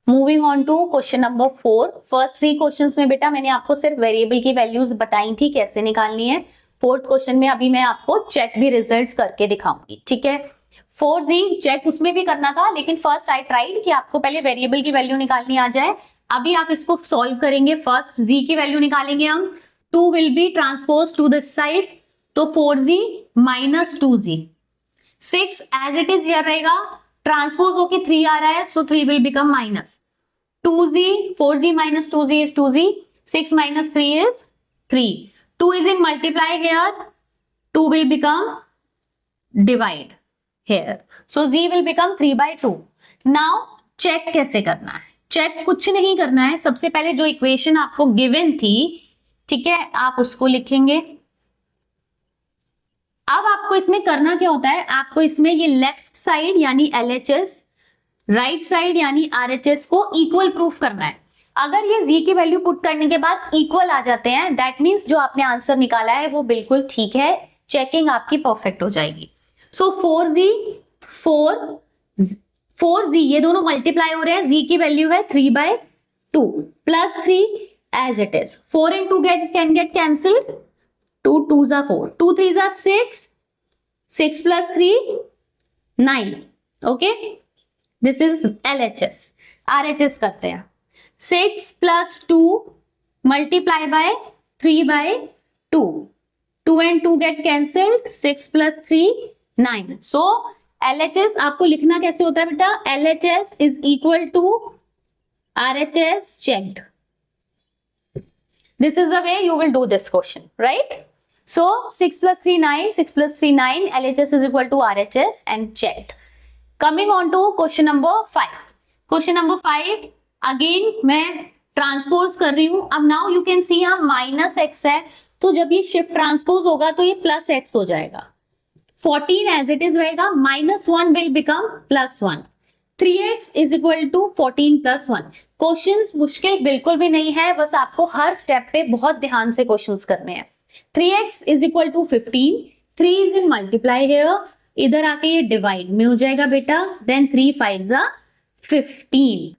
Moving on to question number 4। First 3 questions में बेटा मैंने आपको सिर्फ वेरिएबल की वैल्यूज बताई थी कैसे निकालनी है। फोर्थ क्वेश्चन में अभी मैं आपको चेक भी रिजल्ट्स करके दिखाऊंगी, ठीक है। 4Z चेक उसमें भी करना था, लेकिन फर्स्ट आई ट्राइड कि आपको पहले वेरिएबल की वैल्यू निकालनी आ जाए। अभी आप इसको सॉल्व करेंगे। फर्स्ट Z की वैल्यू निकालेंगे हम। 2 will be transpose to this side, तो 4Z minus 2Z। 6 as it is here रहेगा, ट्रांसपोज होके 3 आ रहा है, so 3 will become minus 2Z। 4Z minus 2Z is 2Z. 6 minus 3 is 3. 2 is in multiply here. 2 will become divide here. So Z will become 3 by 2. Now check कैसे करना है? Check कुछ नहीं करना है। सबसे पहले जो इक्वेशन आपको गिवन थी, ठीक है, आप उसको लिखेंगे। अब आपको इसमें करना क्या होता है, आपको इसमें ये लेफ्ट साइड यानी LHS, राइट साइड यानी RHS को इक्वल प्रूफ करना है। अगर ये Z की वैल्यू पुट करने के बाद इक्वल आ जाते हैं, दैट मींस जो आपने आंसर निकाला है वो बिल्कुल ठीक है, चेकिंग आपकी परफेक्ट हो जाएगी। सो 4Z ये दोनों मल्टीप्लाई हो रहे हैं। Z की वैल्यू है 3/2 plus 3 as it is. 4 and 2 can get cancelled, 2 2s are 4, 2 3s are 6, 6 plus 3 9। Okay, this is LHS। RHS करते हैं। 6 plus 2 multiply by 3/2, 2 and 2 get cancelled, 6 plus 3 9। So LHS आपको लिखना कैसे होता है बेटा, LHS is equal to RHS checked। This is the way you will do this question, right? So 6 plus 3 9, 6 plus 3 9, LHS is equal to RHS and checked। Coming on to question number 5। Question number 5 again मैं transpose कर रही हूं। अब now you can see यहाँ minus x है, तो जब ये शिफ्ट ट्रांसपोज होगा तो ये प्लस एक्स हो जाएगा। 14 एज इट इज रहेगा, -1 will become +1। 3x is equal to 14 + 1। Questions मुश्किल बिल्कुल भी नहीं है, बस आपको हर स्टेप पे बहुत ध्यान से क्वेश्चंस करने हैं। 3x is equal to 15, 3 is in multiply here, इधर आके ये डिवाइड में हो जाएगा बेटा, then 3 5s are 15।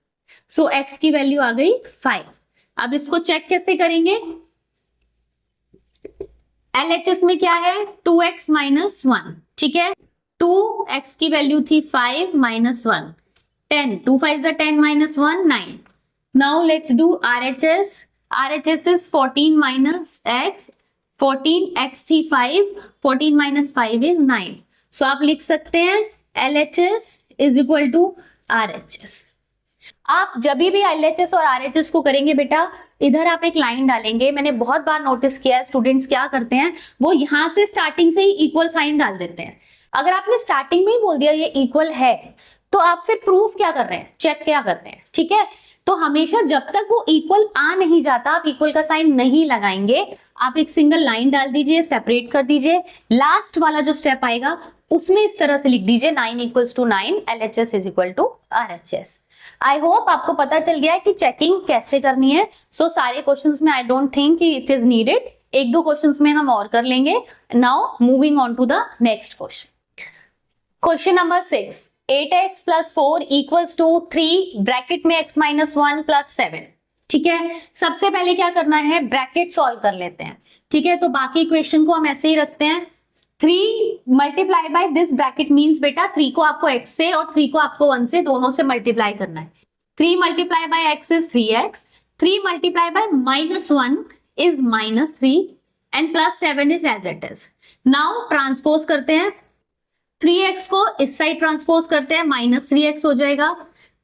So x की वैल्यू आ गई 5। अब इसको चेक कैसे करेंगे, LHS में क्या है, 2x - 1, ठीक है। 2x की वैल्यू थी 5 - 1, 10, 2 5s are 10 - 1 9। Now let's do RHS। RHS is 14 minus x, 14x थी 5, 14 - 5 is 9। सो आप लिख सकते हैं LHS is equal to RHS। आप जब भी LHS और RHS को करेंगे बेटा, इधर आप एक लाइन डालेंगे। मैंने बहुत बार नोटिस किया है स्टूडेंट्स क्या करते हैं, वो यहां से स्टार्टिंग से ही इक्वल साइन डाल देते हैं। अगर आपने स्टार्टिंग में ही बोल दिया ये इक्वल है, तो आप फिर प्रूफ क्या कर रहे हैं, चेक क्या कर रहे हैं, ठीक है। तो हमेशा जब तक वो इक्वल आ नहीं जाता, आप इक्वल का साइन नहीं लगाएंगे। आप एक सिंगल लाइन डाल दीजिए, सेपरेट कर दीजिए, लास्ट वाला जो स्टेप आएगा उसमें इस तरह से लिख दीजिए 9 = 9, LHS is equal to RHS। I hope आपको पता चल गया है कि चेकिंग कैसे करनी है। सो सारे क्वेश्चंस में आई डोंट थिंक कि इट इज नीडेड, एक दो क्वेश्चंस में हम और कर लेंगे। Now moving on to the next question. Question number 6, 8x + 4 = 3 bracket में x - 1 + 7, ठीक है। सबसे पहले क्या करना है, ब्रैकेट सॉल्व कर लेते हैं, ठीक है। तो बाकी इक्वेशन को हम ऐसे ही रखते हैं। 3 multiply by this bracket means बेटा 3 को आपको x से और 3 को आपको 1 से, दोनों से मल्टीप्लाई करना है। 3 multiply by x is 3x, 3 multiply by -1 is -3 and +7 is as it is. Now transpose करते हैं, 3x को इस साइड ट्रांसपोज करते हैं, -3x हो जाएगा।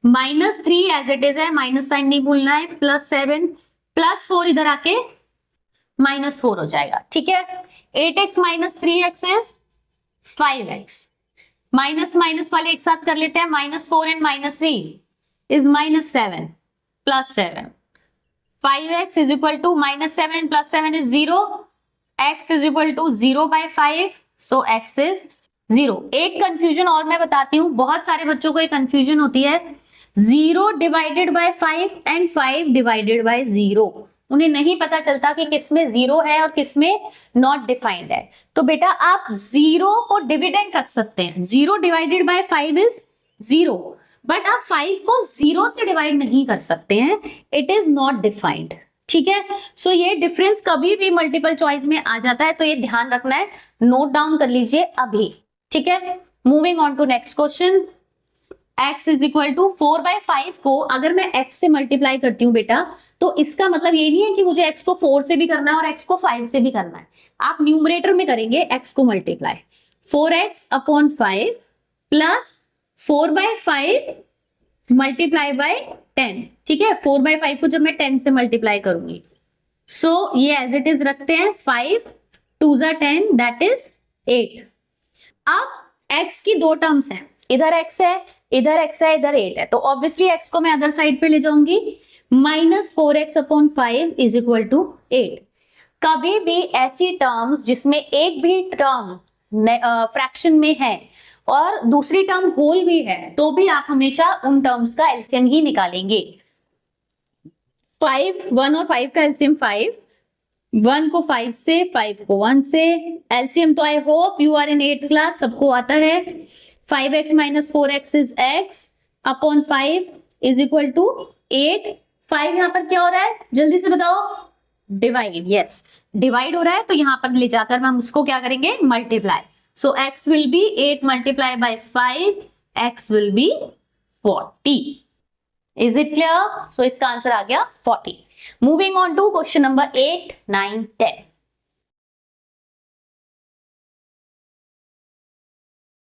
-3 एज इट इज है, माइनस साइन नहीं भूलना है, +7 +4 इधर आके -4 हो जाएगा, ठीक है। 8x - 3x is 5x, minus minus वाले एक साथ कर लेते हैं, -4 and -3 is -7 +7। 5x is equal to -7 + 7 is 0, x is equal to 0/5, so x is 0। एक कंफ्यूजन और मैं बताती हूँ, बहुत सारे बच्चों को एक कंफ्यूजन होती है, 0 divided by 5 and 5 divided by 0। उन्हें नहीं पता चलता कि किसमें 0 है और किसमें नॉट डिफाइंड है। तो बेटा आप 0 को डिविडेंड रख सकते हैं, 0 डिवाइडेड बाय 5 इज 0, बट आप 5 को 0 से डिवाइड नहीं कर सकते हैं, इट इज नॉट डिफाइंड, ठीक है। सो ये डिफरेंस कभी भी मल्टीपल चॉइस में आ जाता है, तो ये ध्यान रखना है, नोट डाउन कर लीजिए अभी, ठीक है। Moving on to next question, x is equal to 4/5 को अगर मैं x से मल्टीप्लाई करती हूँ बेटा, तो इसका मतलब ये नहीं है कि मुझे x को 4 से भी करना है और x को 5 से भी करना है। आप न्यूमरेटर में करेंगे x को multiply, 4x upon 5 plus 4/5 multiply by 10, ठीक है। 4/5 को जब मैं 10 से मल्टीप्लाई करूंगी, सो ये एज इट इज रखते हैं, 5 2 ज़ा 10 दैट इज 8। अब x की दो टर्म्स हैं, इधर x है, इधर x है, इधर 8 है, तो ऑब्वियसली x को मैं अदर साइड पे ले जाऊंगी, -4x upon 5 is equal to 8। कभी भी ऐसी टर्म्स जिसमें एक भी टर्म फ्रैक्शन में है और दूसरी टर्म होल भी है, तो भी आप हमेशा उन टर्म्स का एलसीएम ही निकालेंगे। 1 और 5 का एलसीएम 5, 1 को 5 से, 5 को 1 से, एलसीएम तो I hope you are in 8th class, सबको आता है। 5x minus 4x is x upon 5 is equal to 8। 5 यहां पर क्या हो रहा है, जल्दी से बताओ, डिवाइड, यस डिवाइड हो रहा है, तो यहां पर ले जाकर हम उसको क्या करेंगे, multiply. So x will be 8 multiply by 5, x will be 40। Is it clear? So इसका आंसर आ गया 40। Moving on to question number 8, 9, 10।